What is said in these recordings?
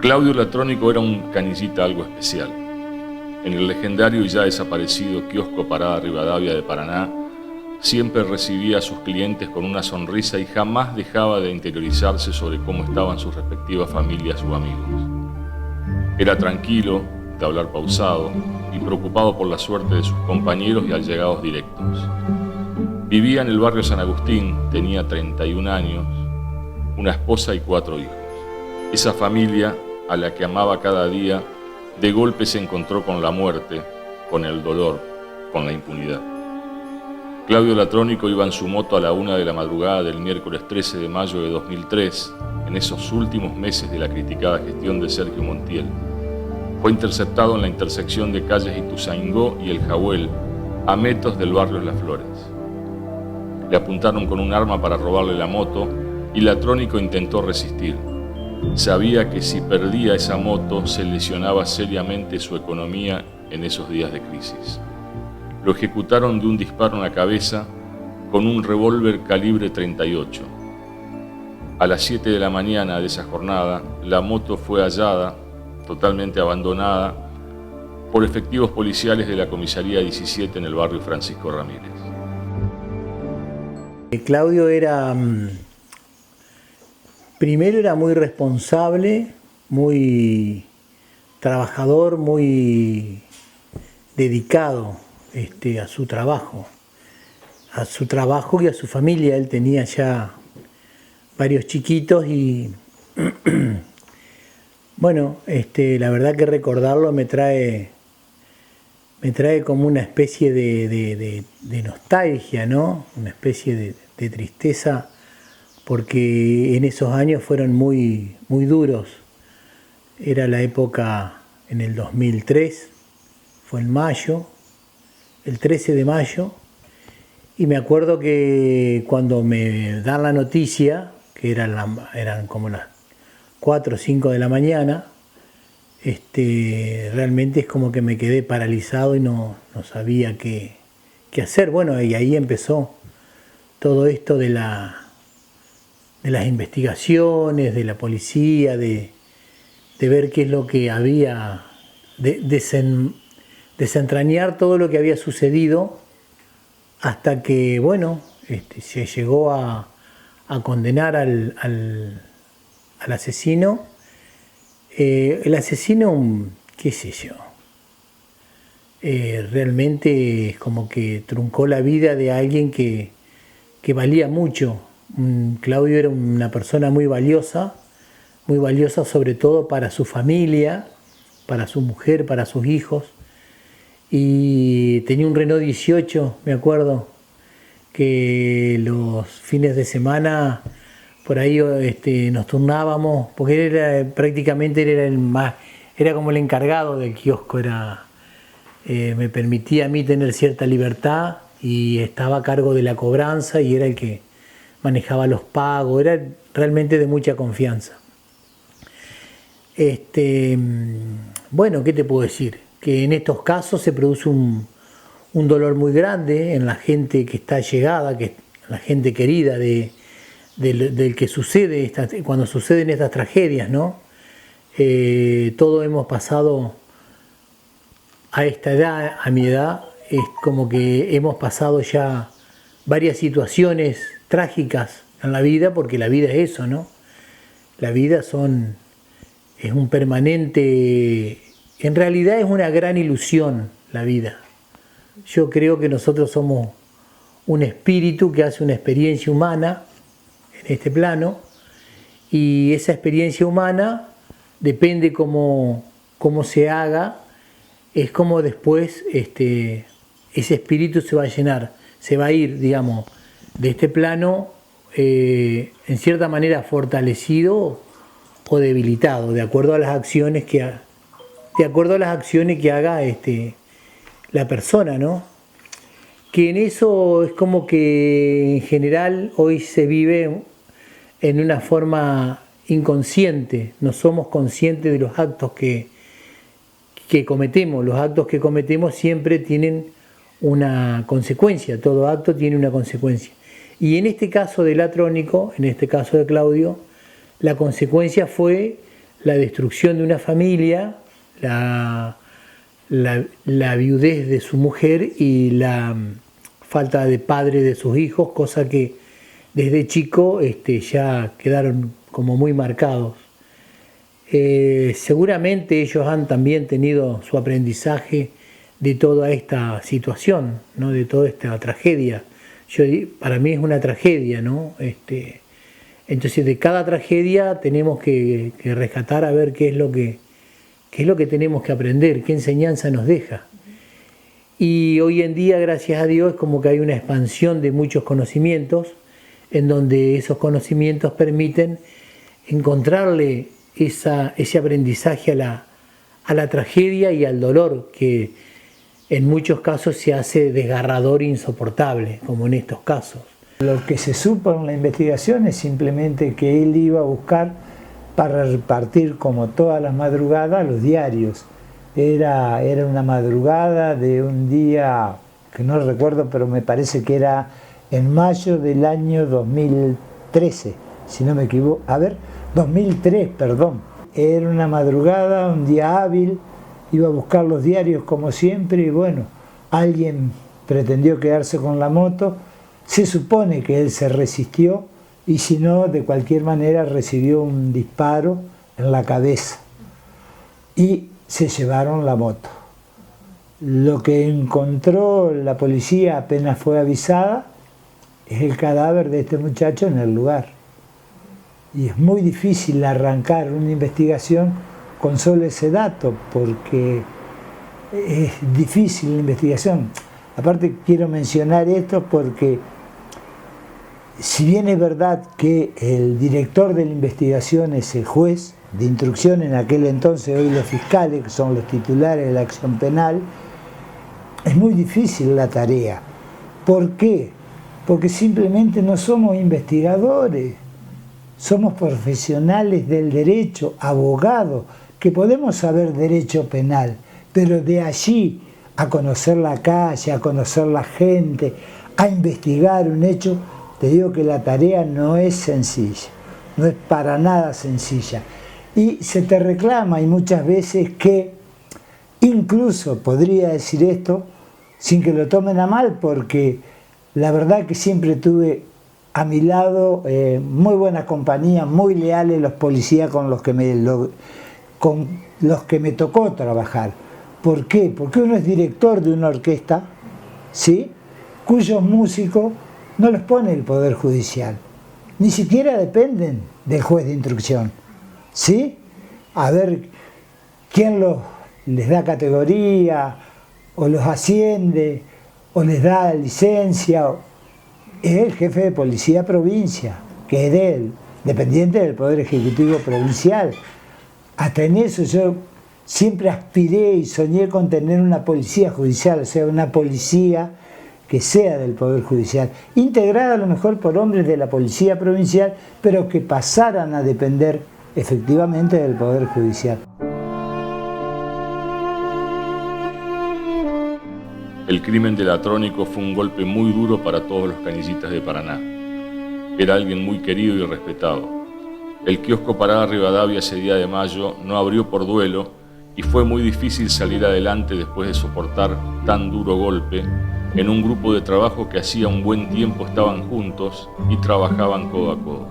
Claudio Latrónico era un canillita algo especial. En el legendario y ya desaparecido kiosco Parada Rivadavia de Paraná, siempre recibía a sus clientes con una sonrisa y jamás dejaba de interiorizarse sobre cómo estaban sus respectivas familias o amigos. Era tranquilo, de hablar pausado y preocupado por la suerte de sus compañeros y allegados directos. Vivía en el barrio San Agustín, tenía 31 años, una esposa y 4 hijos. Esa familia, a la que amaba cada día, de golpe se encontró con la muerte, con el dolor, con la impunidad. Claudio Latrónico iba en su moto a la 1 de la madrugada del miércoles 13 de mayo de 2003, en esos últimos meses de la criticada gestión de Sergio Montiel. Fue interceptado en la intersección de calles Ituzaingó y El Jahuel, a metros del barrio Las Flores. Le apuntaron con un arma para robarle la moto y Latrónico intentó resistir. Sabía que si perdía esa moto se lesionaba seriamente su economía en esos días de crisis. Lo ejecutaron de un disparo en la cabeza con un revólver calibre 38. A las 7 de la mañana de esa jornada, la moto fue hallada, totalmente abandonada, por efectivos policiales de la comisaría 17 en el barrio Francisco Ramírez. Claudio primero era muy responsable, muy trabajador, muy dedicado a su trabajo y a su familia. Él tenía ya varios chiquitos y bueno, la verdad que recordarlo me trae como una especie de nostalgia, ¿no? Una especie de tristeza, porque en esos años fueron muy, muy duros. Era la época en el 2003, fue en mayo, el 13 de mayo, y me acuerdo que cuando me dan la noticia, que eran como las 4 o 5 de la mañana, realmente es como que me quedé paralizado y no sabía qué hacer. Bueno, y ahí empezó todo esto de las investigaciones, de la policía, de ver qué es lo que había, desentrañar todo lo que había sucedido, hasta que, bueno, se llegó a condenar al asesino. El asesino, qué sé yo, realmente es como que truncó la vida de alguien que valía mucho. Claudio era una persona muy valiosa sobre todo para su familia, para su mujer, para sus hijos. Y tenía un Renault 18, me acuerdo, que los fines de semana por ahí nos turnábamos, porque prácticamente era como el encargado del kiosco, me permitía a mí tener cierta libertad y estaba a cargo de la cobranza y era el que manejaba los pagos, era realmente de mucha confianza. Bueno, ¿qué te puedo decir? Que en estos casos se produce un dolor muy grande en la gente que está allegada, la gente querida del que sucede, cuando suceden estas tragedias, ¿no? Todos hemos pasado a esta edad, a mi edad, es como que hemos pasado ya varias situaciones trágicas en la vida, porque la vida es eso, ¿no? La vida es un permanente, en realidad es una gran ilusión la vida. Yo creo que nosotros somos un espíritu que hace una experiencia humana en este plano, y esa experiencia humana, depende cómo se haga, es como después ese espíritu se va a llenar, se va a ir, digamos, de este plano en cierta manera fortalecido o debilitado, de acuerdo a las acciones que haga la persona, ¿no? Que en eso es como que en general hoy se vive en una forma inconsciente, no somos conscientes de los actos que cometemos. Los actos que cometemos siempre tienen una consecuencia, todo acto tiene una consecuencia. Y en este caso de Latrónico, en este caso de Claudio, la consecuencia fue la destrucción de una familia, la viudez de su mujer y la falta de padre de sus hijos, cosa que desde chico ya quedaron como muy marcados. Seguramente ellos han también tenido su aprendizaje de toda esta situación, ¿no? De toda esta tragedia. Para mí es una tragedia, ¿no? Entonces de cada tragedia tenemos que rescatar a ver qué es lo que tenemos que aprender, qué enseñanza nos deja. Y hoy en día, gracias a Dios, es como que hay una expansión de muchos conocimientos, en donde esos conocimientos permiten encontrarle ese aprendizaje a la tragedia y al dolor, que en muchos casos se hace desgarrador e insoportable, como en estos casos. Lo que se supo en la investigación es simplemente que él iba a buscar para repartir, como todas las madrugadas, los diarios. Era una madrugada de un día que no recuerdo, pero me parece que era en mayo del año 2013, si no me equivoco. 2003, perdón. Era una madrugada, un día hábil, iba a buscar los diarios como siempre y bueno, alguien pretendió quedarse con la moto. Se supone que él se resistió y si no, de cualquier manera recibió un disparo en la cabeza y se llevaron la moto. Lo que encontró la policía apenas fue avisada es el cadáver de este muchacho en el lugar. Y es muy difícil arrancar una investigación con solo ese dato, porque es difícil la investigación. Aparte quiero mencionar esto porque si bien es verdad que el director de la investigación es el juez de instrucción en aquel entonces, hoy los fiscales, que son los titulares de la acción penal, es muy difícil la tarea. ¿Por qué? Porque simplemente no somos investigadores, somos profesionales del derecho, abogados, que podemos saber derecho penal, pero de allí a conocer la calle, a conocer la gente, a investigar un hecho, te digo que la tarea no es sencilla, no es para nada sencilla. Y se te reclama, y muchas veces que, incluso podría decir esto, sin que lo tomen a mal, porque la verdad que siempre tuve a mi lado muy buena compañía, muy leales los policías con los que me tocó trabajar. ¿Por qué? Porque uno es director de una orquesta, ¿sí?, cuyos músicos no los pone el Poder Judicial, ni siquiera dependen del juez de instrucción, ¿sí? A ver quién les da categoría, o los asciende, o les da licencia. Es el jefe de policía provincia, que es de él, dependiente del Poder Ejecutivo Provincial. Hasta en eso yo siempre aspiré y soñé con tener una policía judicial, o sea, una policía que sea del Poder Judicial, integrada a lo mejor por hombres de la Policía Provincial, pero que pasaran a depender efectivamente del Poder Judicial. El crimen del Atrónico fue un golpe muy duro para todos los canillitas de Paraná. Era alguien muy querido y respetado. El kiosco Parada Rivadavia ese día de mayo no abrió por duelo y fue muy difícil salir adelante después de soportar tan duro golpe en un grupo de trabajo que hacía un buen tiempo estaban juntos y trabajaban codo a codo.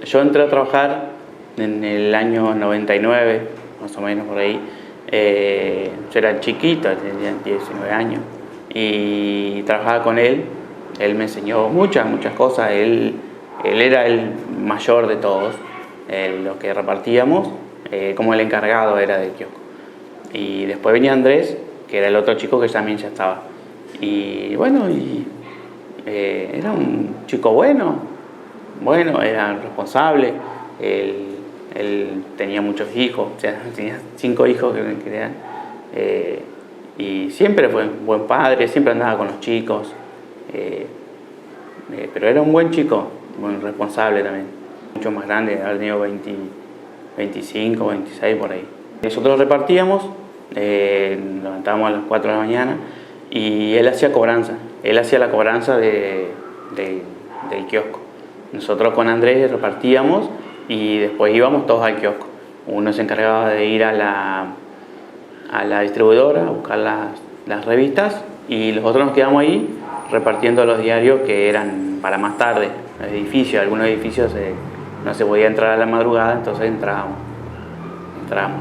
Yo entré a trabajar en el año 99, más o menos por ahí. Yo era chiquito, tenía 19 años, y trabajaba con él. Él me enseñó muchas cosas. Él era el mayor de todos, lo que repartíamos, como el encargado era del kiosco. Y después venía Andrés, que era el otro chico que también ya estaba. Y bueno, era un chico bueno, era responsable. Él tenía muchos hijos, o sea, tenía 5 hijos que eran. Y siempre fue un buen padre, siempre andaba con los chicos. Pero era un buen chico, muy responsable también. Mucho más grande, haber tenido 25, 26 por ahí. Nosotros repartíamos, nos levantábamos a las 4 de la mañana y él hacía cobranza. Él hacía la cobranza del kiosco. nosotros con Andrés repartíamos y después íbamos todos al kiosco. Uno se encargaba de ir a la distribuidora a buscar las revistas y los otros nos quedamos ahí repartiendo los diarios que eran para más tarde. Algunos edificios no se podía entrar a la madrugada, entonces entrábamos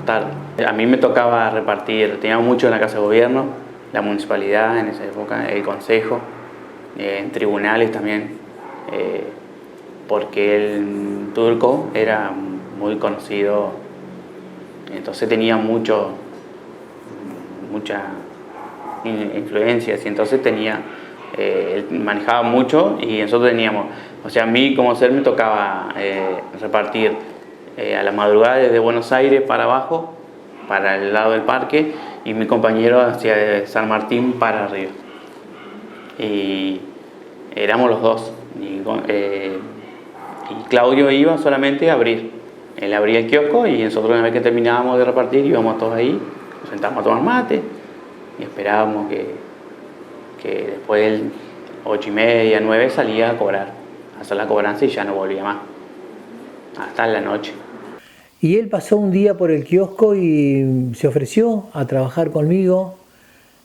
tarde. A mí me tocaba repartir, teníamos mucho en la Casa de Gobierno, la municipalidad en esa época, el consejo, en tribunales también, porque el turco era muy conocido, entonces tenía mucha influencia, y entonces él manejaba mucho y nosotros teníamos, o sea, a mí como ser me tocaba repartir a la madrugada desde Buenos Aires para abajo, para el lado del parque, y mi compañero hacia San Martín para arriba. Y éramos los dos. Y Claudio iba solamente a abrir. Él abría el kiosco y nosotros una vez que terminábamos de repartir íbamos todos ahí, nos sentábamos a tomar mate y esperábamos que después del 8:30, 9 salía a cobrar, a hacer la cobranza y ya no volvía más, hasta la noche. Y él pasó un día por el kiosco y se ofreció a trabajar conmigo.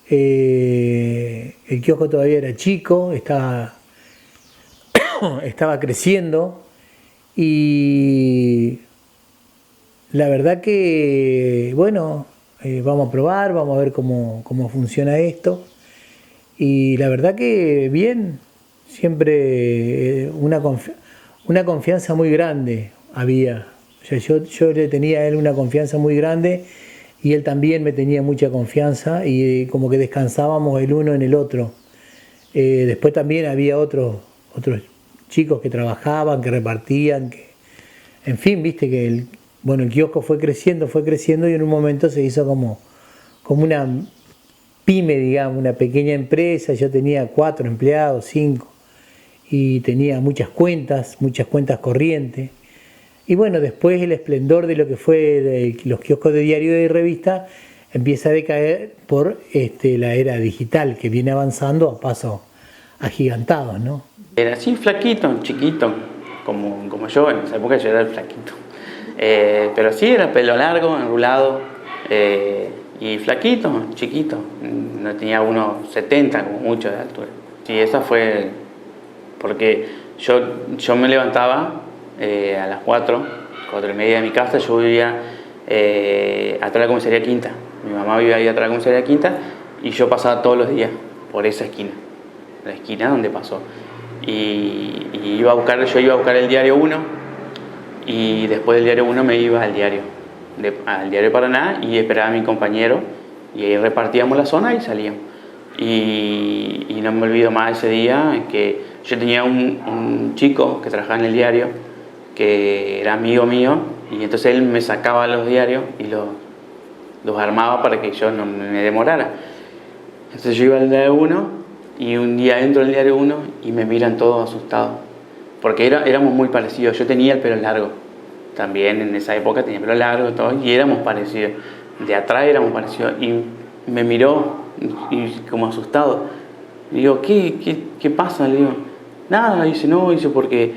El kiosco todavía era chico, estaba creciendo y la verdad que, bueno, vamos a probar, vamos a ver cómo funciona esto. Y la verdad que bien, siempre una confianza muy grande había. O sea, yo le tenía a él una confianza muy grande y él también me tenía mucha confianza y como que descansábamos el uno en el otro. Después también había otros chicos que trabajaban, que repartían, en fin, viste que el kiosco fue creciendo y en un momento se hizo como una pyme, digamos, una pequeña empresa. Yo tenía 4 empleados, 5 y tenía muchas cuentas corrientes. Y bueno, después el esplendor de lo que fue los kioscos de diario y de revista empieza a decaer por la era digital que viene avanzando a pasos agigantados, ¿no? Era así, flaquito, chiquito, como yo, en esa época yo era el flaquito. Pero sí, era pelo largo, enrulado y flaquito, chiquito. No tenía unos 70 como mucho de altura. Sí, esa fue porque yo me levantaba a las 4:30 de mi casa. Yo vivía atrás de la comisaría Quinta. Mi mamá vivía ahí atrás de la comisaría Quinta y yo pasaba todos los días por esa esquina, la esquina donde pasó. Y yo iba a buscar el diario 1 y después del diario 1 me iba al diario Paraná y esperaba a mi compañero y ahí repartíamos la zona y salíamos. Y no me olvido más ese día que yo tenía un chico que trabajaba en el diario que era amigo mío y entonces él me sacaba los diarios y los armaba para que yo no me demorara. Entonces yo iba al diario 1 y un día entro al diario 1 y me miran todos asustados porque éramos muy parecidos. Yo tenía el pelo largo también, en esa época tenía pelo largo todo, y éramos parecidos, de atrás éramos parecidos y me miró y como asustado. Le digo, ¿qué pasa? Le digo, nada. Dice, no, porque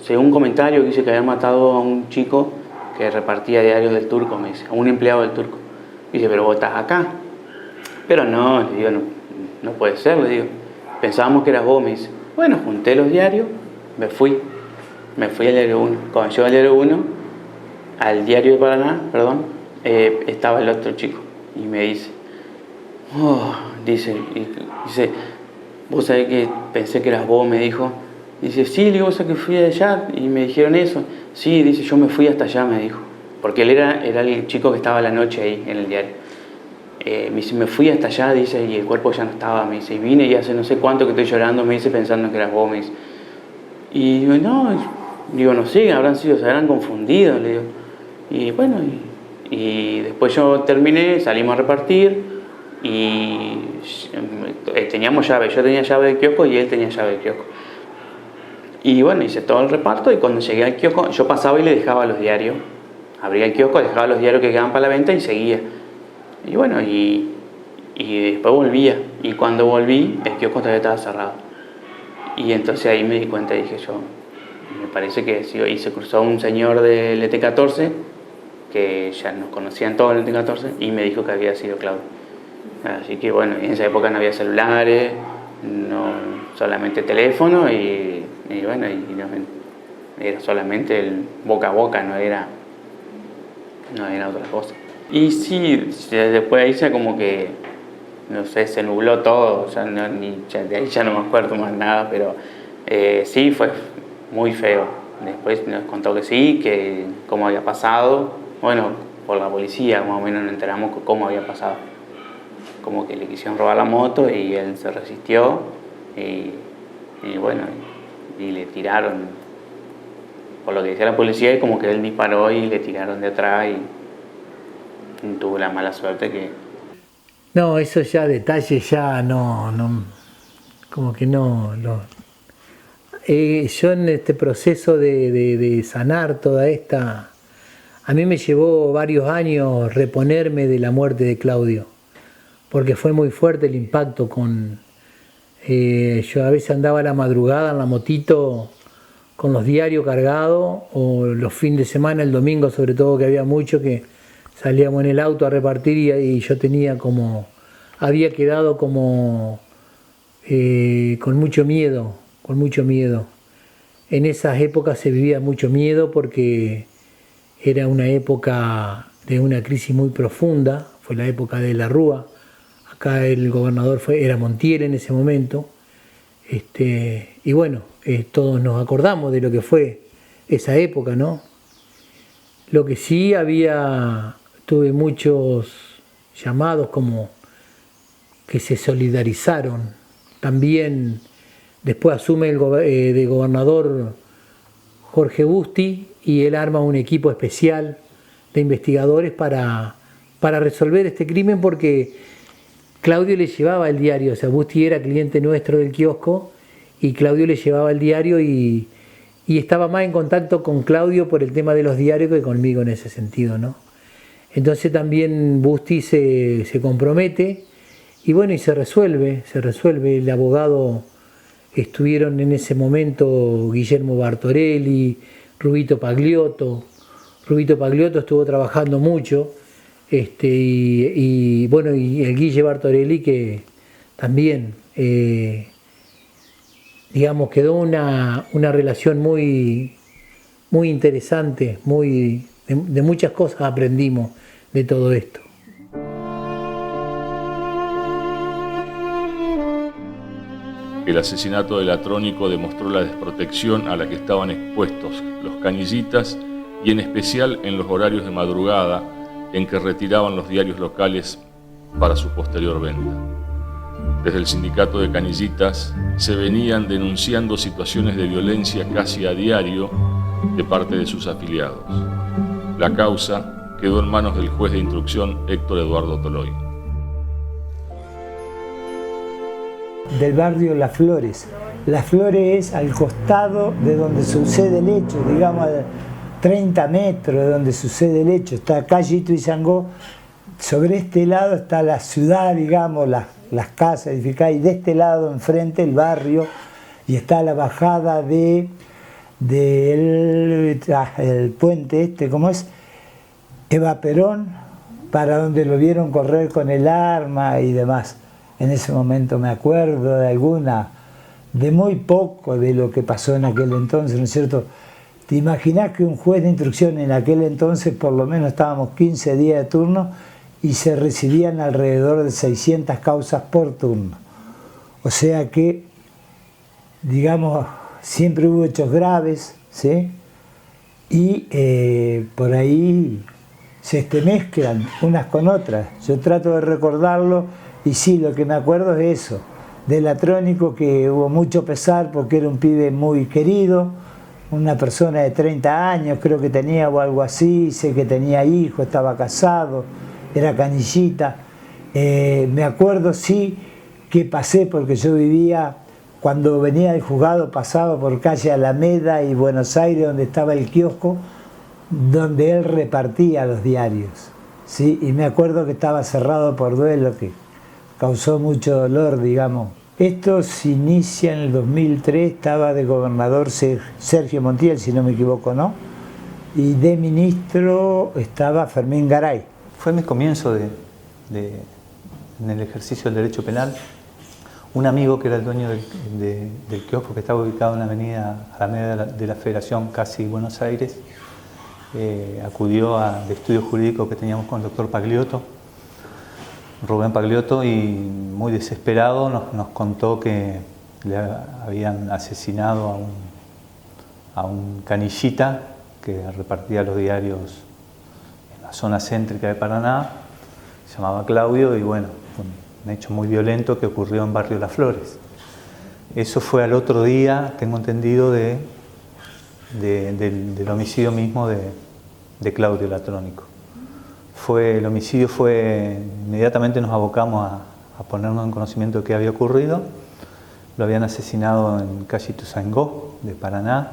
según un comentario dice que habían matado a un chico que repartía diarios del turco, me dice, a un empleado del turco. Dice, pero vos estás acá. Pero no, le digo, no puede ser, le digo, pensábamos que eras vos. Me dice, bueno, junté los diarios, me fui al diario 1. Cuando llego al diario 1, al diario de Paraná, estaba el otro chico y me dice, dice, vos sabés que pensé que eras vos, me dijo. Dice, sí, le digo, vos sabés que fui allá y me dijeron eso. Sí, dice, yo me fui hasta allá, me dijo, porque él era el chico que estaba la noche ahí en el diario. Me dice, me fui hasta allá, dice, y el cuerpo ya no estaba, me dice, y vine y hace no sé cuánto que estoy llorando, me dice, pensando que eras vos, me dice. Y digo, no sé, se habrán confundido, le digo. Y bueno, y después yo terminé, salimos a repartir y teníamos llave, yo tenía llave del kiosco y él tenía llave del kiosco. Y bueno, hice todo el reparto y cuando llegué al kiosco, yo pasaba y le dejaba los diarios, abría el kiosco, dejaba los diarios que quedaban para la venta y seguía. Y bueno, y después volvía. Y cuando volví, el kiosco todavía estaba cerrado. Y entonces ahí me di cuenta y dije yo, me parece que sí. Y se cruzó un señor del ET14, que ya nos conocían todos el ET14, y me dijo que había sido Claudio. Así que bueno, en esa época no había celulares, no, solamente teléfono y bueno, era solamente el boca a boca, no era otra cosa. Y sí, después de ahí ya como que, no sé, se nubló todo, de ahí ya no me acuerdo más nada, pero sí, fue muy feo. Después nos contó que sí, que cómo había pasado, bueno, por la policía más o menos nos enteramos cómo había pasado. Como que le quisieron robar la moto y él se resistió y bueno, y le tiraron, por lo que decía la policía, y como que él disparó y le tiraron de atrás y tuvo la mala suerte que... No, eso ya detalles ya no como que no. Yo en este proceso de sanar toda esta, a mí me llevó varios años reponerme de la muerte de Claudio, porque fue muy fuerte el impacto yo a veces andaba a la madrugada en la motito con los diarios cargados, o los fines de semana, el domingo sobre todo, que había mucho, que salíamos en el auto a repartir y yo había quedado como con mucho miedo. En esas épocas se vivía mucho miedo porque era una época de una crisis muy profunda, fue la época de la Rúa. Acá el gobernador era Montiel en ese momento, y bueno, todos nos acordamos de lo que fue esa época, ¿no? Lo que sí tuve muchos llamados como que se solidarizaron. También después asume de gobernador Jorge Busti y él arma un equipo especial de investigadores para resolver este crimen, porque Claudio le llevaba el diario, o sea, Busti era cliente nuestro del kiosco y Claudio le llevaba el diario y estaba más en contacto con Claudio por el tema de los diarios que conmigo en ese sentido, ¿no? Entonces también Busti se compromete y bueno, y se resuelve. El abogado, estuvieron en ese momento Guillermo Bartorelli, Rubito Pagliotto. Rubito Pagliotto estuvo trabajando mucho. Y bueno, y el Guille Bartorelli, que también, digamos, quedó una relación muy, muy interesante, de muchas cosas aprendimos de todo esto. El asesinato del Atrónico demostró la desprotección a la que estaban expuestos los canillitas, y en especial en los horarios de madrugada en que retiraban los diarios locales para su posterior venta. Desde el sindicato de canillitas se venían denunciando situaciones de violencia casi a diario de parte de sus afiliados. La causa quedó en manos del juez de instrucción Héctor Eduardo Toloy. Del barrio Las Flores. Las Flores es al costado de donde sucede el hecho, digamos, 30 metros de donde sucede el hecho. Está calle Ituzaingó, sobre este lado está la ciudad, digamos, las casas edificadas, y de este lado enfrente el barrio, y está la bajada el puente ¿cómo es? Eva Perón, para donde lo vieron correr con el arma y demás. En ese momento me acuerdo de muy poco de lo que pasó en aquel entonces, ¿no es cierto? ¿Te imaginás que un juez de instrucción en aquel entonces, por lo menos estábamos 15 días de turno y se recibían alrededor de 600 causas por turno? O sea que, digamos, siempre hubo hechos graves, ¿sí? Y por ahí se mezclan unas con otras. Yo trato de recordarlo y sí, lo que me acuerdo es eso, del Atrónico, que hubo mucho pesar porque era un pibe muy querido, una persona de 30 años, creo que tenía o algo así, sé que tenía hijo, estaba casado, era canillita. Me acuerdo sí que pasé, porque yo vivía, cuando venía del juzgado pasaba por calle Alameda y Buenos Aires, donde estaba el kiosco, donde él repartía los diarios, ¿sí? Y me acuerdo que estaba cerrado por duelo, que causó mucho dolor, digamos, Esto se inicia en el 2003, estaba de gobernador Sergio Montiel, si no me equivoco, ¿no? Y de ministro estaba Fermín Garay. Fue mi comienzo en el ejercicio del derecho penal. Un amigo que era el dueño del kiosco que estaba ubicado en la avenida de la Federación, casi Buenos Aires, acudió al estudio jurídico que teníamos con el doctor Pagliotto, Rubén Pagliotto, y muy desesperado nos contó que le habían asesinado a un canillita que repartía los diarios en la zona céntrica de Paraná, se llamaba Claudio, y bueno, fue un hecho muy violento que ocurrió en Barrio Las Flores. Eso fue al otro día, tengo entendido, del homicidio mismo de Claudio Latrónico. El homicidio fue, inmediatamente nos abocamos a ponernos en conocimiento de qué había ocurrido. Lo habían asesinado en calle Ituzaingó de Paraná,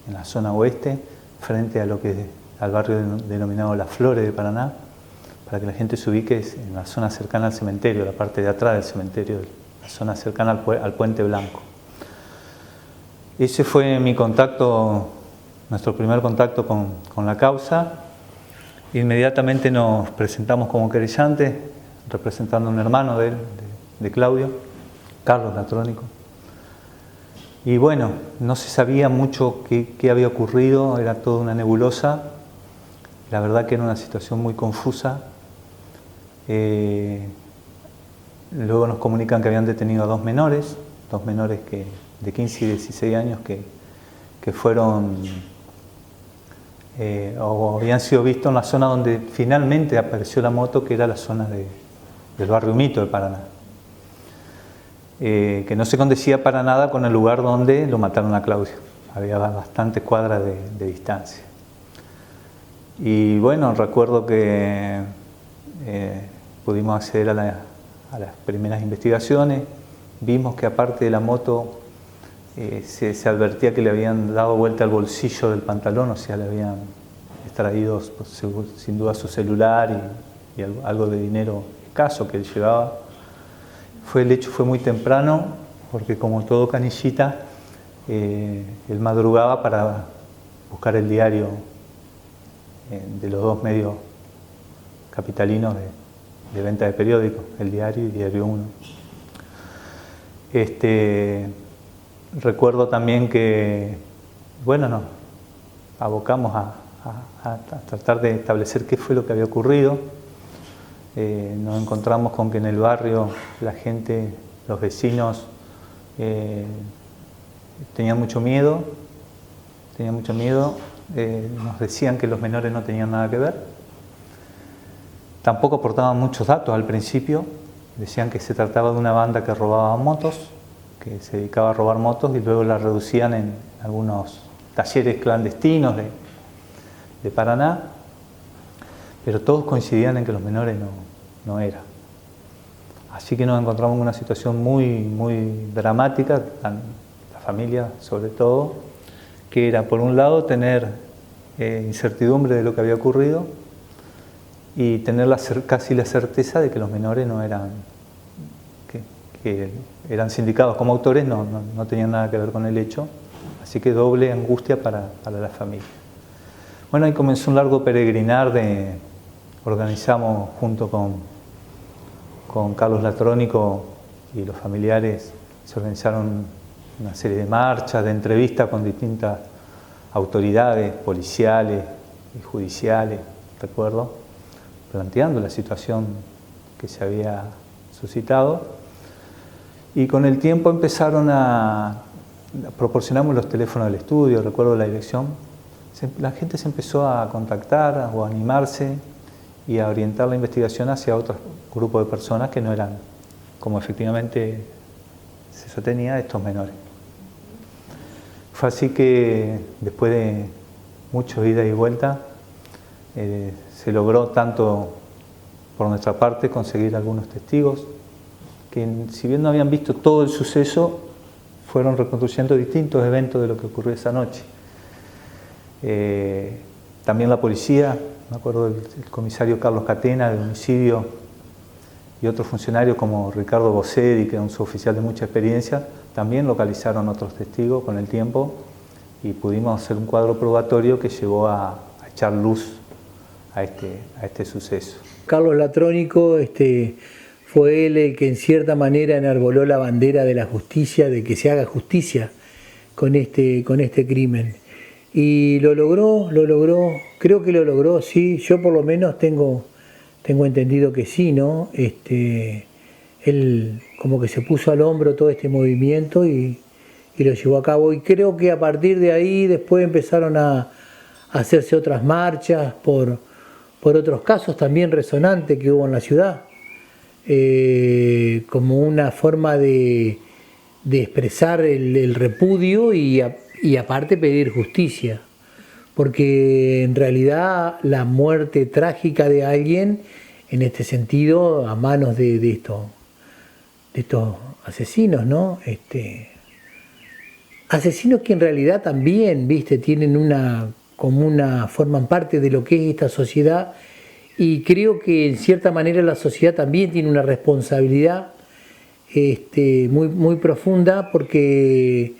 en la zona oeste, frente a al barrio denominado Las Flores de Paraná, para que la gente se ubique en la zona cercana al cementerio, la parte de atrás del cementerio, la zona cercana al Puente Blanco. Ese fue mi contacto, nuestro primer contacto con la causa. Inmediatamente nos presentamos como querellantes, representando a un hermano de Claudio, Carlos Latrónico. Y bueno, no se sabía mucho qué había ocurrido, era toda una nebulosa. La verdad que era una situación muy confusa. Luego nos comunican que habían detenido a dos menores de 15 y 16 años que fueron o habían sido vistos en la zona donde finalmente apareció la moto, que era la zona del barrio Mito de Paraná. Que no se condecía para nada con el lugar donde lo mataron a Claudio. Había bastantes cuadras de distancia. Y bueno, recuerdo que pudimos acceder a las primeras investigaciones. Vimos que aparte de la moto se advertía que le habían dado vuelta al bolsillo del pantalón, o sea, le habían extraído sin duda su celular y algo de dinero escaso que él llevaba. El hecho fue muy temprano, porque como todo canillita, él madrugaba para buscar el diario de los dos medios capitalinos de venta de periódicos, El Diario y Diario 1. Recuerdo también que, bueno, nos abocamos a tratar de establecer qué fue lo que había ocurrido. Nos encontramos con que en el barrio la gente, los vecinos, tenían mucho miedo. Nos decían que los menores no tenían nada que ver. Tampoco aportaban muchos datos al principio. Decían que se trataba de una banda que robaba motos, que se dedicaba a robar motos, y luego la reducían en algunos talleres clandestinos de Paraná, pero todos coincidían en que los menores no eran. Así que nos encontramos en una situación muy dramática, la familia sobre todo, que era, por un lado, tener incertidumbre de lo que había ocurrido y tener casi la certeza de que los menores no eran, que eran sindicados como autores, no tenían nada que ver con el hecho. Así que doble angustia para la familia. Bueno, ahí comenzó un largo peregrinar. Organizamos junto con Carlos Latrónico y los familiares, se organizaron una serie de marchas, de entrevistas con distintas autoridades policiales y judiciales, recuerdo, planteando la situación que se había suscitado. Y con el tiempo proporcionamos los teléfonos del estudio, recuerdo la dirección. La gente se empezó a contactar o a animarse y a orientar la investigación hacia otro grupo de personas que no eran, como efectivamente se sostenía, estos menores. Fue así que después de muchos ida y vuelta, se logró tanto por nuestra parte conseguir algunos testigos que, si bien no habían visto todo el suceso, fueron reconstruyendo distintos eventos de lo que ocurrió esa noche. También la policía, me acuerdo del comisario Carlos Catena, de homicidio, y otros funcionarios como Ricardo Bosseri, que es un suboficial de mucha experiencia, también localizaron otros testigos con el tiempo y pudimos hacer un cuadro probatorio que llevó a echar luz a este suceso. Carlos Latrónico fue él el que en cierta manera enarboló la bandera de la justicia, de que se haga justicia con este crimen. Y lo logró, creo que lo logró, sí, yo por lo menos tengo entendido que sí, ¿no? Él como que se puso al hombro todo este movimiento y lo llevó a cabo. Y creo que a partir de ahí después empezaron a hacerse otras marchas por otros casos también resonantes que hubo en la ciudad, como una forma de expresar el repudio y aparte pedir justicia, porque en realidad la muerte trágica de alguien, en este sentido, a manos de estos asesinos, ¿no? Asesinos que en realidad también, ¿viste? Tienen forman parte de lo que es esta sociedad, y creo que en cierta manera la sociedad también tiene una responsabilidad muy, muy profunda, porque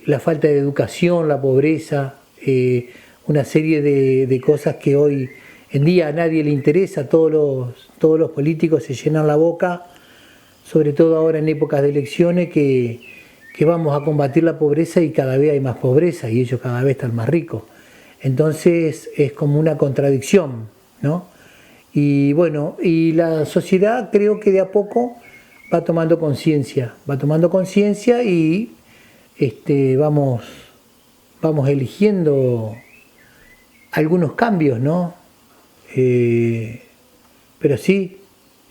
la falta de educación, la pobreza, una serie de cosas que hoy en día a nadie le interesa. Todos los políticos se llenan la boca, sobre todo ahora en épocas de elecciones, que vamos a combatir la pobreza, y cada vez hay más pobreza y ellos cada vez están más ricos. Entonces es como una contradicción, ¿no? Y bueno, y la sociedad creo que de a poco va tomando conciencia y vamos eligiendo algunos cambios, ¿no? Pero sí,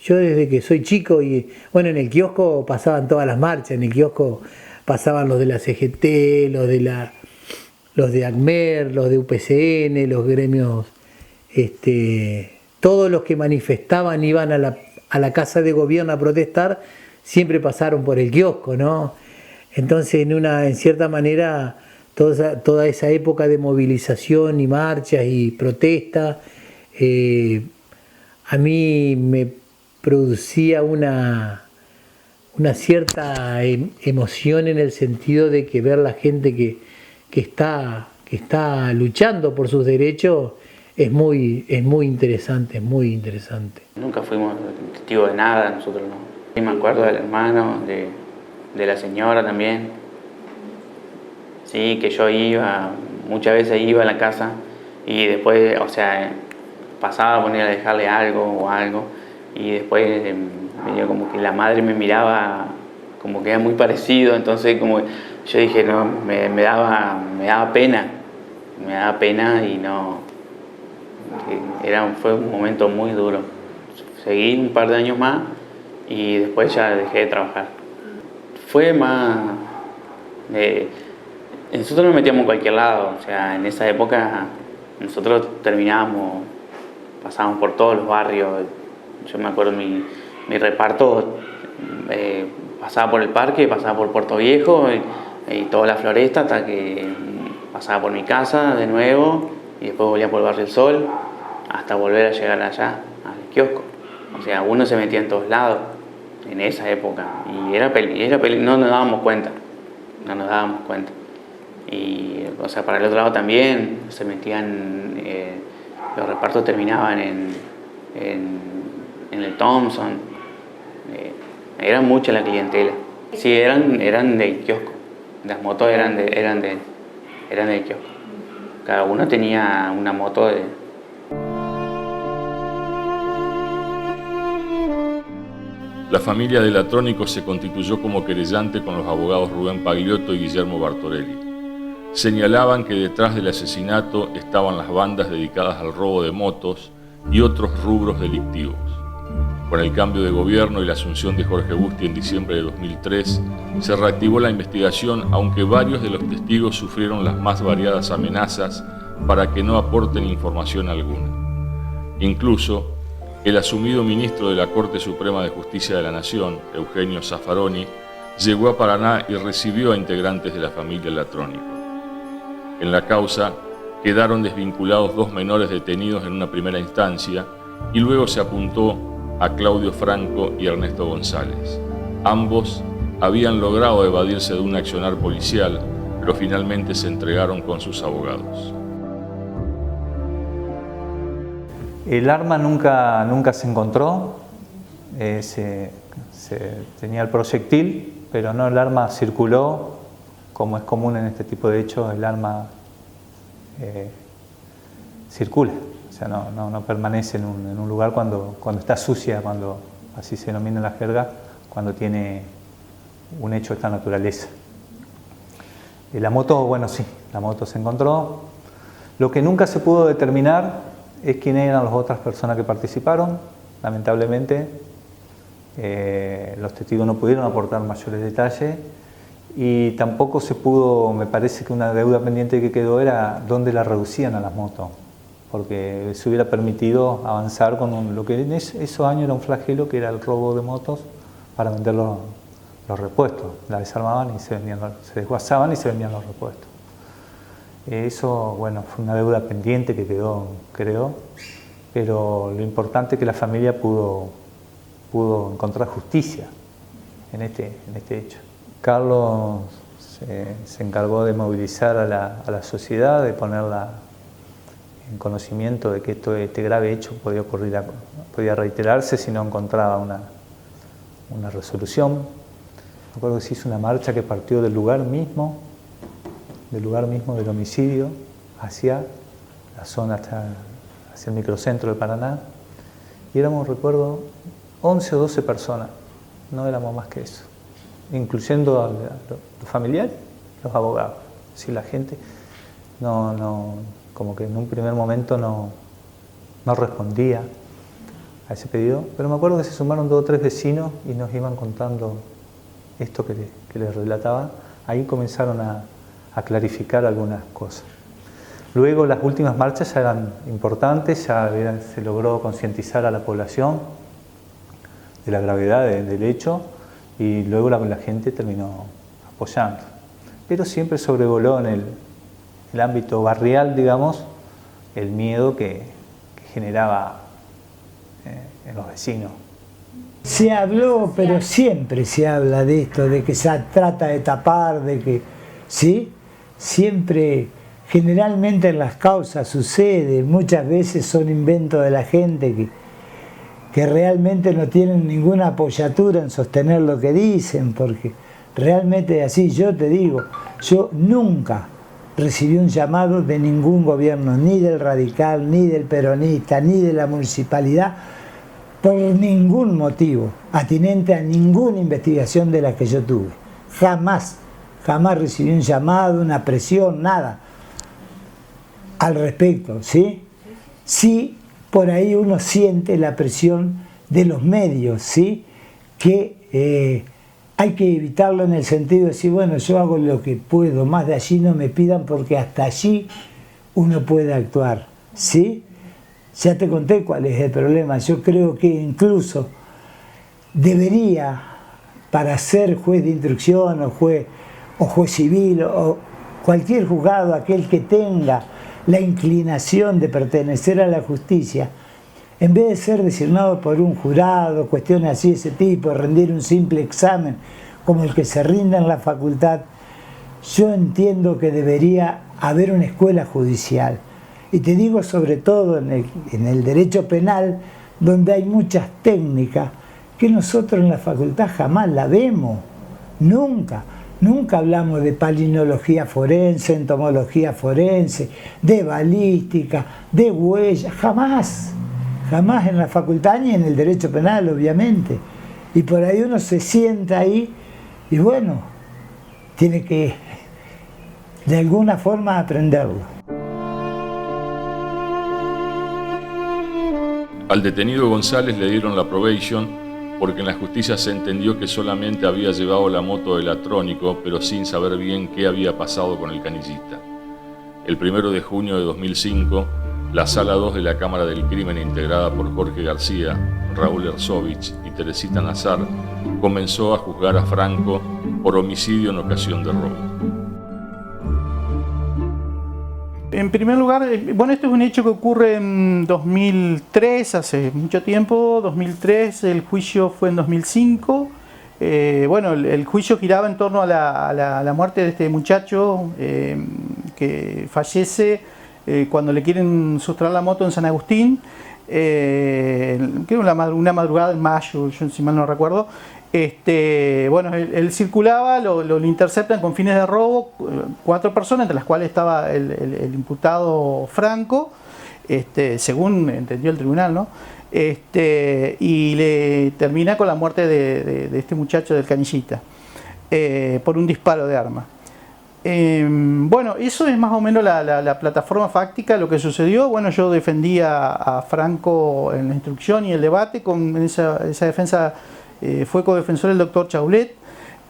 yo desde que soy chico, y bueno, en el kiosco pasaban todas las marchas, en el kiosco pasaban los de la CGT, los de ACMER, los de UPCN, los gremios, todos los que manifestaban, iban a la casa de gobierno a protestar, siempre pasaron por el kiosco, ¿no? Entonces, en cierta manera, toda esa época de movilización y marchas y protesta, a mí me producía una cierta emoción, en el sentido de que ver la gente que está luchando por sus derechos es muy interesante, muy interesante. Nunca fuimos testigos de nada, nosotros no. Y me acuerdo del hermano, de la señora también. Sí, que yo muchas veces iba a la casa y después, pasaba a poner a dejarle algo, y después venía como que la madre me miraba como que era muy parecido, entonces como yo dije, no, me daba pena y no, fue un momento muy duro. Seguí un par de años más y después ya dejé de trabajar. Fue más... nosotros nos metíamos en cualquier lado, en esa época nosotros pasábamos por todos los barrios. Yo me acuerdo mi reparto pasaba por el parque, pasaba por Puerto Viejo y toda la floresta, hasta que pasaba por mi casa de nuevo y después volvía por el Barrio del Sol hasta volver a llegar allá al kiosco. Uno se metía en todos lados en esa época y no nos dábamos cuenta. Y para el otro lado también se metían, los repartos terminaban en el Thompson. Era mucha la clientela. Sí, eran del kiosco. Las motos eran del kiosco. Cada uno tenía una moto de... La familia de Latrónico se constituyó como querellante con los abogados Rubén Pagliotto y Guillermo Bartorelli. Señalaban que detrás del asesinato estaban las bandas dedicadas al robo de motos y otros rubros delictivos. Con el cambio de gobierno y la asunción de Jorge Busti en diciembre de 2003, se reactivó la investigación, aunque varios de los testigos sufrieron las más variadas amenazas para que no aporten información alguna. Incluso, el asumido ministro de la Corte Suprema de Justicia de la Nación, Eugenio Zaffaroni, llegó a Paraná y recibió a integrantes de la familia Latrónico. En la causa quedaron desvinculados 2 menores detenidos en una primera instancia y luego se apuntó a Claudio Franco y Ernesto González. Ambos habían logrado evadirse de un accionar policial, pero finalmente se entregaron con sus abogados. El arma nunca se encontró, se tenía el proyectil, pero no, el arma circuló, como es común en este tipo de hechos, el arma circula, o sea, no permanece en un lugar cuando está sucia, cuando así se denomina en la jerga, cuando tiene un hecho de esta naturaleza. La moto, bueno, sí, la moto se encontró. Lo que nunca se pudo determinar es quiénes eran las otras personas que participaron. Lamentablemente, los testigos no pudieron aportar mayores detalles y tampoco se pudo, me parece que una deuda pendiente que quedó era dónde la reducían a las motos, porque se hubiera permitido avanzar con lo que en esos años era un flagelo, que era el robo de motos para vender los repuestos. La desarmaban y se desguazaban y se vendían los repuestos. Eso, bueno, fue una deuda pendiente que quedó, creo, pero lo importante es que la familia pudo encontrar justicia en este hecho. Carlos se encargó de movilizar a la sociedad, de ponerla en conocimiento de que este grave hecho podía reiterarse si no encontraba una resolución. Me acuerdo que se hizo una marcha que partió del lugar mismo del homicidio hacia la zona, hacia el microcentro de Paraná, y éramos, recuerdo, 11 o 12 personas, no éramos más que eso, incluyendo a los familiares, los abogados. Si la gente como que en un primer momento no respondía a ese pedido, pero me acuerdo que se sumaron 2 o 3 vecinos y nos iban contando esto que les relataba. Ahí comenzaron a clarificar algunas cosas. Luego las últimas marchas ya eran importantes, se logró concientizar a la población de la gravedad del hecho y luego la gente terminó apoyando. Pero siempre sobrevoló en el ámbito barrial, digamos, el miedo que generaba en los vecinos. Se habló, pero siempre se habla de esto, de que se trata de tapar, de que, ¿sí? Siempre, generalmente en las causas sucede, muchas veces son inventos de la gente que realmente no tienen ninguna apoyatura en sostener lo que dicen, porque realmente es así. Yo te digo, yo nunca recibí un llamado de ningún gobierno, ni del radical, ni del peronista, ni de la municipalidad, por ningún motivo, atinente a ninguna investigación de la que yo tuve. Jamás recibí un llamado, una presión, nada al respecto, ¿sí? Sí, por ahí uno siente la presión de los medios, ¿sí? Que hay que evitarlo en el sentido de decir, bueno, yo hago lo que puedo, más de allí no me pidan porque hasta allí uno puede actuar, ¿sí? Ya te conté cuál es el problema. Yo creo que incluso debería, para ser juez de instrucción o juez civil o cualquier juzgado, aquel que tenga la inclinación de pertenecer a la justicia, en vez de ser designado por un jurado, cuestiones así de ese tipo, rendir un simple examen como el que se rinde en la facultad, yo entiendo que debería haber una escuela judicial. Y te digo sobre todo en el derecho penal, donde hay muchas técnicas que nosotros en la facultad jamás la vemos, nunca. Nunca hablamos de palinología forense, entomología forense, de balística, de huellas, jamás en la facultad ni en el derecho penal, obviamente. Y por ahí uno se sienta ahí y bueno, tiene que de alguna forma aprenderlo. Al detenido González le dieron la probation porque en la justicia se entendió que solamente había llevado la moto del Atrónico, pero sin saber bien qué había pasado con el canillita. El 1 de junio de 2005, la Sala 2 de la Cámara del Crimen, integrada por Jorge García, Raúl Erzovich y Teresita Nazar, comenzó a juzgar a Franco por homicidio en ocasión de robo. En primer lugar, bueno, esto es un hecho que ocurre en 2003, hace mucho tiempo, 2003, el juicio fue en 2005. Bueno, el juicio giraba en torno a la muerte de este muchacho que fallece cuando le quieren sustraer la moto en San Agustín, que era una madrugada en mayo, yo si mal no recuerdo. Bueno, él circulaba, lo interceptan con fines de robo, 4 personas, entre las cuales estaba el imputado Franco, según entendió el tribunal, ¿no? Y le termina con la muerte de este muchacho del Canillita, por un disparo de arma. Bueno, eso es más o menos la plataforma fáctica, lo que sucedió. Bueno, yo defendía a Franco en la instrucción y el debate, con esa defensa fue codefensor el doctor Chaulet.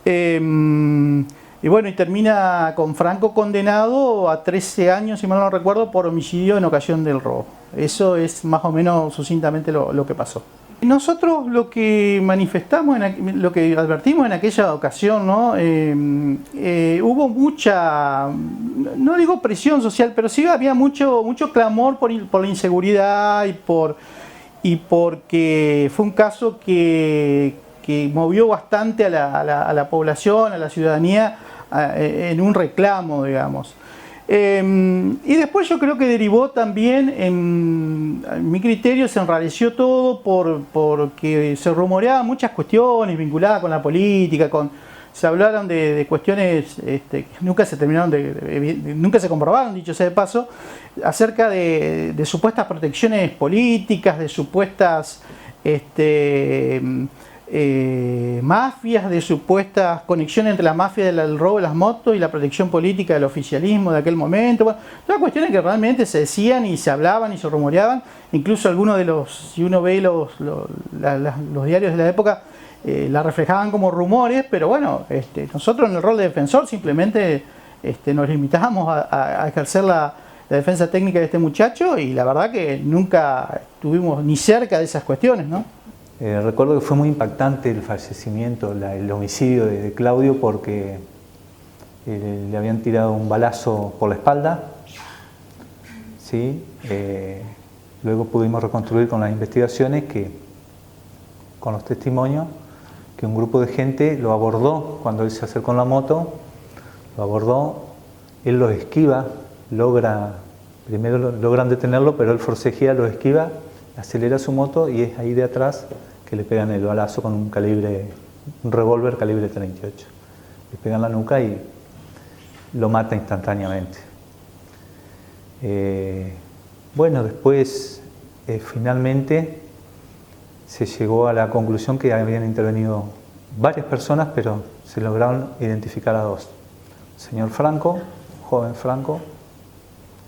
Y bueno, y termina con Franco condenado a 13 años, si mal no recuerdo, por homicidio en ocasión del robo. Eso es más o menos sucintamente lo que pasó. Nosotros lo que manifestamos, lo que advertimos en aquella ocasión, ¿no? Hubo mucha, no digo presión social, pero sí había mucho clamor por la inseguridad y porque fue un caso que movió bastante a la población, a la ciudadanía, en un reclamo, digamos. Y después yo creo que derivó también, en mi criterio, se enrareció todo porque se rumoreaban muchas cuestiones vinculadas con la política, se hablaron de cuestiones que nunca se terminaron nunca se comprobaron, dicho sea de paso, acerca de supuestas protecciones políticas, de supuestas mafias, de supuestas conexiones entre la mafia del robo de las motos y la protección política del oficialismo de aquel momento. Bueno, todas cuestiones que realmente se decían y se hablaban y se rumoreaban. Incluso algunos de si uno ve los diarios de la época, la reflejaban como rumores, pero bueno, nosotros en el rol de defensor simplemente nos limitábamos a ejercer la defensa técnica de este muchacho, y la verdad que nunca estuvimos ni cerca de esas cuestiones, ¿no? Recuerdo que fue muy impactante el fallecimiento, el homicidio de Claudio, porque le habían tirado un balazo por la espalda, ¿sí? Luego pudimos reconstruir con las investigaciones, con los testimonios, que un grupo de gente lo abordó cuando él se acercó en la moto, lo abordó, él los esquiva, primero logran detenerlo, pero él forcejea, lo esquiva, acelera su moto y es ahí de atrás que le pegan el balazo con un revólver calibre 38. Le pegan la nuca y lo mata instantáneamente. Bueno, después finalmente se llegó a la conclusión que habían intervenido varias personas, pero se lograron identificar a 2. El señor Franco, joven Franco,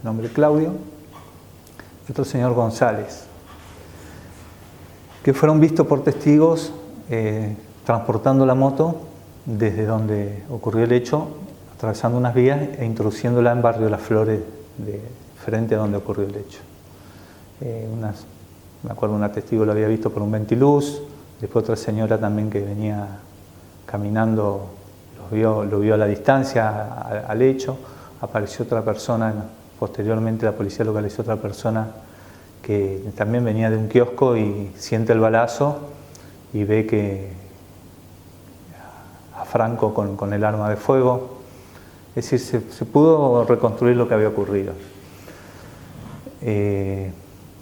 nombre Claudio, y otro señor González, que fueron vistos por testigos transportando la moto desde donde ocurrió el hecho, atravesando unas vías e introduciéndola en Barrio Las Flores, frente a donde ocurrió el hecho. Me acuerdo, una testigo lo había visto por un ventiluz, después otra señora también que venía caminando lo vio a la distancia al hecho. Apareció otra persona, posteriormente la policía localizó otra persona que también venía de un kiosco y siente el balazo y ve que a Franco con el arma de fuego. Es decir, se pudo reconstruir lo que había ocurrido.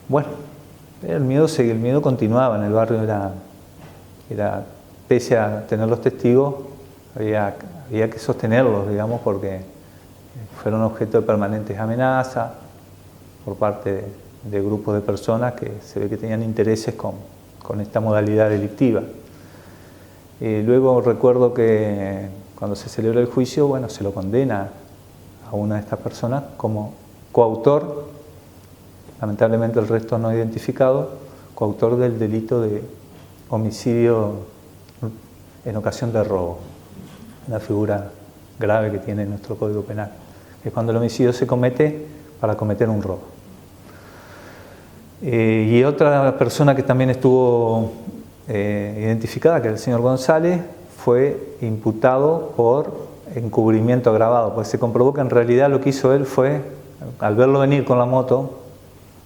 Bueno, el miedo continuaba en el barrio, pese a tener los testigos, había que sostenerlos, digamos, porque fueron objeto de permanentes amenazas por parte de grupos de personas que se ve que tenían intereses con esta modalidad delictiva. Luego recuerdo que cuando se celebra el juicio, bueno, se lo condena a una de estas personas como coautor, lamentablemente el resto no identificado, coautor del delito de homicidio en ocasión de robo, una figura grave que tiene nuestro Código Penal, que es cuando el homicidio se comete para cometer un robo. Y otra persona que también estuvo identificada, que era el señor González, fue imputado por encubrimiento agravado, pues se comprobó que en realidad lo que hizo él fue al verlo venir con la moto,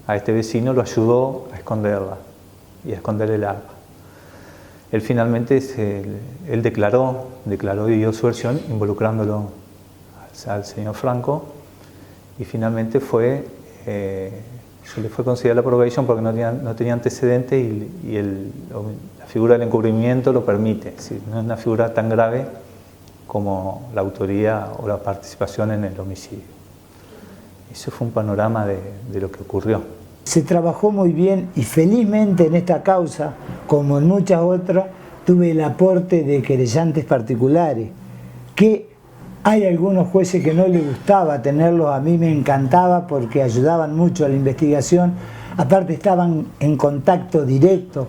a este vecino lo ayudó a esconderla y a esconder el arma. Él finalmente él declaró y dio su versión involucrándolo al señor Franco, y finalmente se le fue concedida la probation porque no tenía antecedentes y la figura del encubrimiento lo permite. Es decir, no es una figura tan grave como la autoría o la participación en el homicidio. Eso fue un panorama de lo que ocurrió. Se trabajó muy bien y felizmente en esta causa, como en muchas otras, tuve el aporte de querellantes particulares, que hay algunos jueces que no les gustaba tenerlos, a mí me encantaba porque ayudaban mucho a la investigación, aparte estaban en contacto directo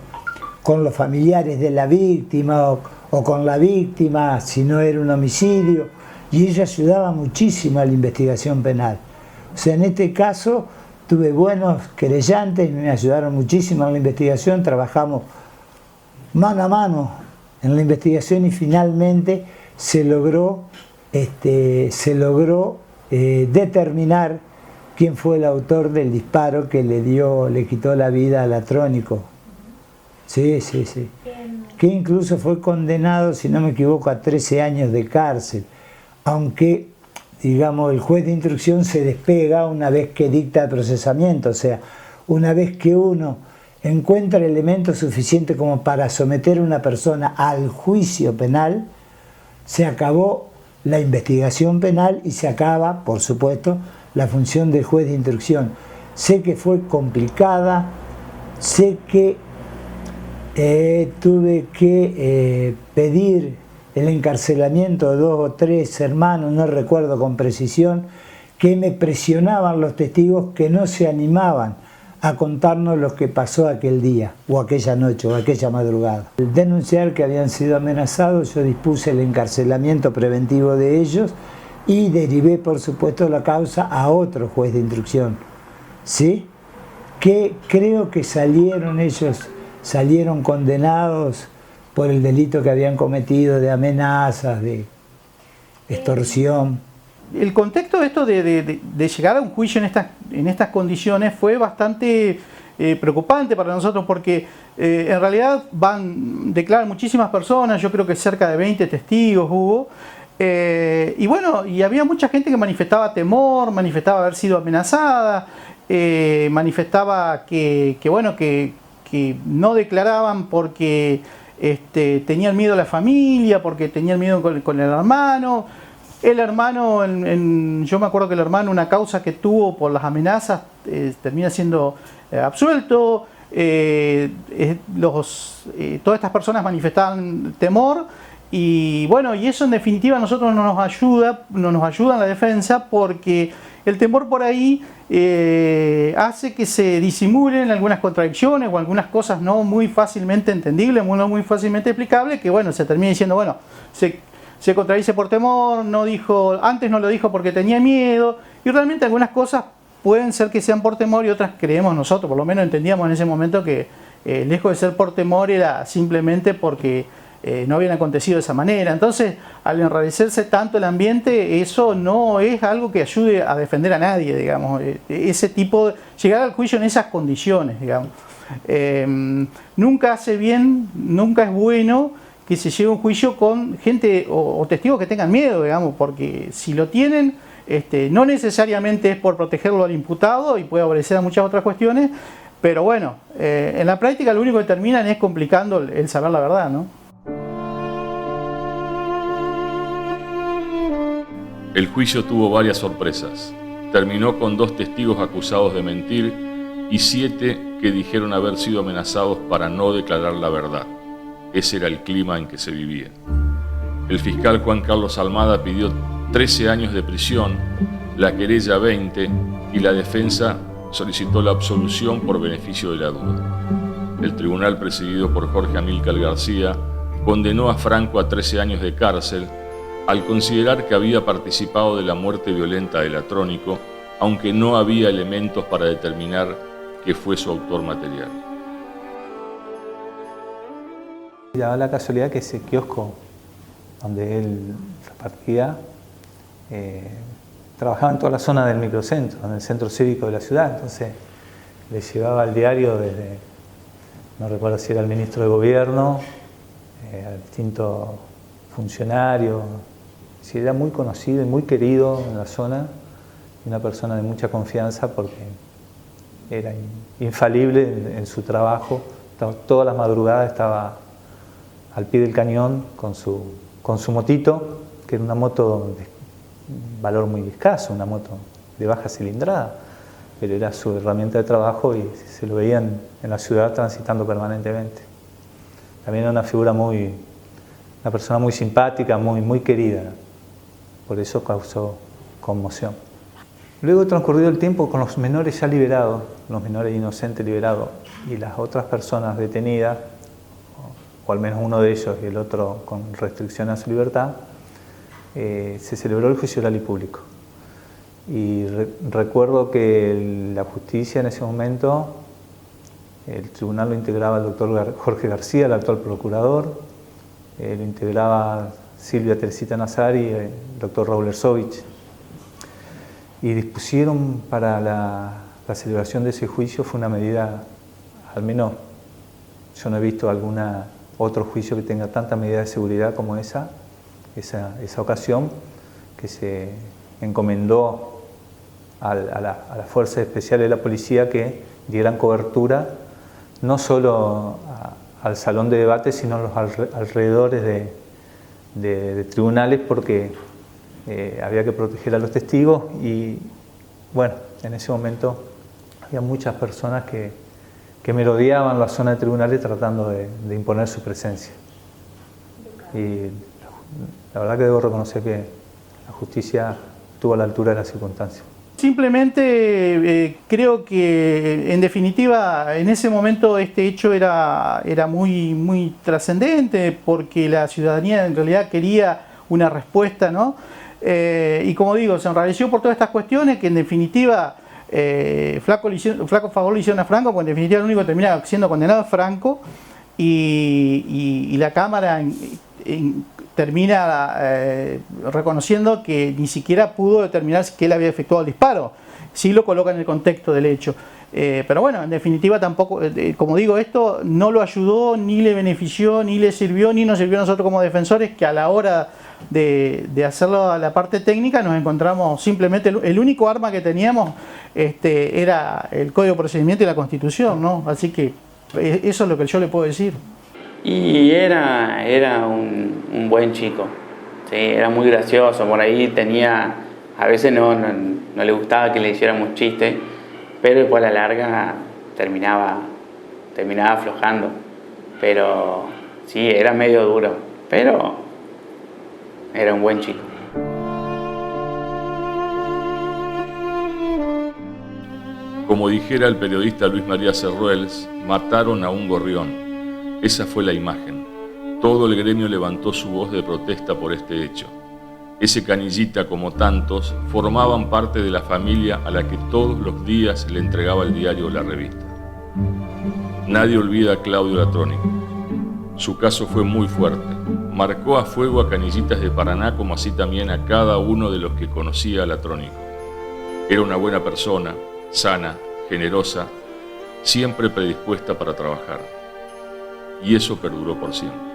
con los familiares de la víctima o con la víctima si no era un homicidio, y ellos ayudaban muchísimo a la investigación penal. O sea, en este caso tuve buenos querellantes, me ayudaron muchísimo en la investigación, trabajamos mano a mano en la investigación y finalmente se logró determinar quién fue el autor del disparo que le quitó la vida al Atrónico. Sí. Que incluso fue condenado, si no me equivoco, a 13 años de cárcel, aunque, digamos, el juez de instrucción se despega una vez que dicta el procesamiento, o sea, una vez que uno encuentra elementos suficientes como para someter a una persona al juicio penal, se acabó la investigación penal y se acaba, por supuesto, la función del juez de instrucción. Sé que fue complicada, sé que tuve que pedir el encarcelamiento de 2 o 3 hermanos, no recuerdo con precisión, que me presionaban los testigos que no se animaban a contarnos lo que pasó aquel día, o aquella noche, o aquella madrugada. Al denunciar que habían sido amenazados, yo dispuse el encarcelamiento preventivo de ellos y derivé, por supuesto, la causa a otro juez de instrucción, ¿sí? Que creo que salieron condenados por el delito que habían cometido de amenazas, de extorsión. El contexto de esto de llegar a un juicio en estas condiciones fue bastante preocupante para nosotros porque en realidad declaran muchísimas personas, yo creo que cerca de 20 testigos hubo, y bueno, y había mucha gente que manifestaba temor, manifestaba haber sido amenazada, manifestaba que no declaraban porque tenían miedo a la familia, porque tenían miedo con el hermano. El hermano, yo me acuerdo que el hermano, una causa que tuvo por las amenazas, termina siendo absuelto. Todas estas personas manifestaban temor y bueno, y eso en definitiva a nosotros no nos ayuda en la defensa porque el temor por ahí hace que se disimulen algunas contradicciones o algunas cosas no muy fácilmente entendibles, no muy fácilmente explicables, que bueno, se termina diciendo, bueno, se contradice por temor, antes no lo dijo porque tenía miedo, y realmente algunas cosas pueden ser que sean por temor y otras creemos nosotros, por lo menos entendíamos en ese momento que lejos de ser por temor era simplemente porque no habían acontecido de esa manera. Entonces, al enrarecerse tanto el ambiente, eso no es algo que ayude a defender a nadie, digamos, llegar al juicio en esas condiciones, digamos. Nunca hace bien, nunca es bueno que se lleve a un juicio con gente o testigos que tengan miedo, digamos, porque si lo tienen, no necesariamente es por protegerlo al imputado y puede obedecer a muchas otras cuestiones, pero bueno, en la práctica lo único que terminan es complicando el saber la verdad, ¿no? El juicio tuvo varias sorpresas. Terminó con 2 testigos acusados de mentir y 7 que dijeron haber sido amenazados para no declarar la verdad. Ese era el clima en que se vivía. El fiscal Juan Carlos Almada pidió 13 años de prisión, la querella 20 y la defensa solicitó la absolución por beneficio de la duda. El tribunal, presidido por Jorge Amílcar García, condenó a Franco a 13 años de cárcel al considerar que había participado de la muerte violenta del Atrónico, aunque no había elementos para determinar que fue su autor material. Daba la casualidad que ese kiosco donde él repartía trabajaba en toda la zona del microcentro, en el centro cívico de la ciudad, entonces le llevaba el diario desde, no recuerdo si era el ministro de gobierno, a distintos funcionarios. Sí, era muy conocido y muy querido en la zona, una persona de mucha confianza porque era infalible en su trabajo. Todas las madrugadas estaba al pie del cañón con su motito, que era una moto de valor muy escaso, una moto de baja cilindrada, pero era su herramienta de trabajo y se lo veían en la ciudad transitando permanentemente. También era una persona muy simpática, muy querida, por eso causó conmoción. Luego, transcurrido el tiempo, con los menores ya liberados, los menores inocentes liberados y las otras personas detenidas, o al menos uno de ellos y el otro con restricción a su libertad, se celebró el juicio oral y público. Y recuerdo que la justicia en ese momento, el tribunal lo integraba el doctor Jorge García, el actual procurador, lo integraba Silvia Teresita Nazari y el doctor Raúl Ersovich. Y dispusieron para la celebración de ese juicio, fue una medida, al menos yo no he visto otro juicio que tenga tanta medida de seguridad como esa ocasión, que se encomendó a las fuerzas especiales de la policía que dieran cobertura no solo al salón de debate, sino a los alrededores de tribunales, porque había que proteger a los testigos y bueno, en ese momento había muchas personas que merodeaban la zona de tribunales tratando de imponer su presencia. Y la verdad que debo reconocer que la justicia estuvo a la altura de las circunstancias. Simplemente creo que en definitiva en ese momento este hecho era muy trascendente, porque la ciudadanía en realidad quería una respuesta, ¿no? Y como digo, se enrareció por todas estas cuestiones que en definitiva flaco favor le hicieron a Franco, porque en definitiva el único que termina siendo condenado es Franco, y la Cámara termina reconociendo que ni siquiera pudo determinar que él había efectuado el disparo. Sí lo coloca en el contexto del hecho. Pero bueno, en definitiva tampoco, como digo, esto no lo ayudó, ni le benefició, ni le sirvió, ni nos sirvió a nosotros como defensores, que a la hora de hacerlo a la parte técnica nos encontramos simplemente, el único arma que teníamos era el Código de Procedimiento y la Constitución, ¿no? Así que eso es lo que yo le puedo decir. Y era un buen chico, ¿sí? Era muy gracioso, por ahí a veces no le gustaba que le hiciéramos chistes, pero después a la larga terminaba aflojando. Pero sí, era medio duro, pero era un buen chico. Como dijera el periodista Luis María Cerruels, mataron a un gorrión. Esa fue la imagen. Todo el gremio levantó su voz de protesta por este hecho. Ese canillita, como tantos, formaban parte de la familia a la que todos los días le entregaba el diario o la revista. Nadie olvida a Claudio Latrónico. Su caso fue muy fuerte. Marcó a fuego a canillitas de Paraná, como así también a cada uno de los que conocía a Latrónico. Era una buena persona, sana, generosa, siempre predispuesta para trabajar. Y eso perduró por siempre.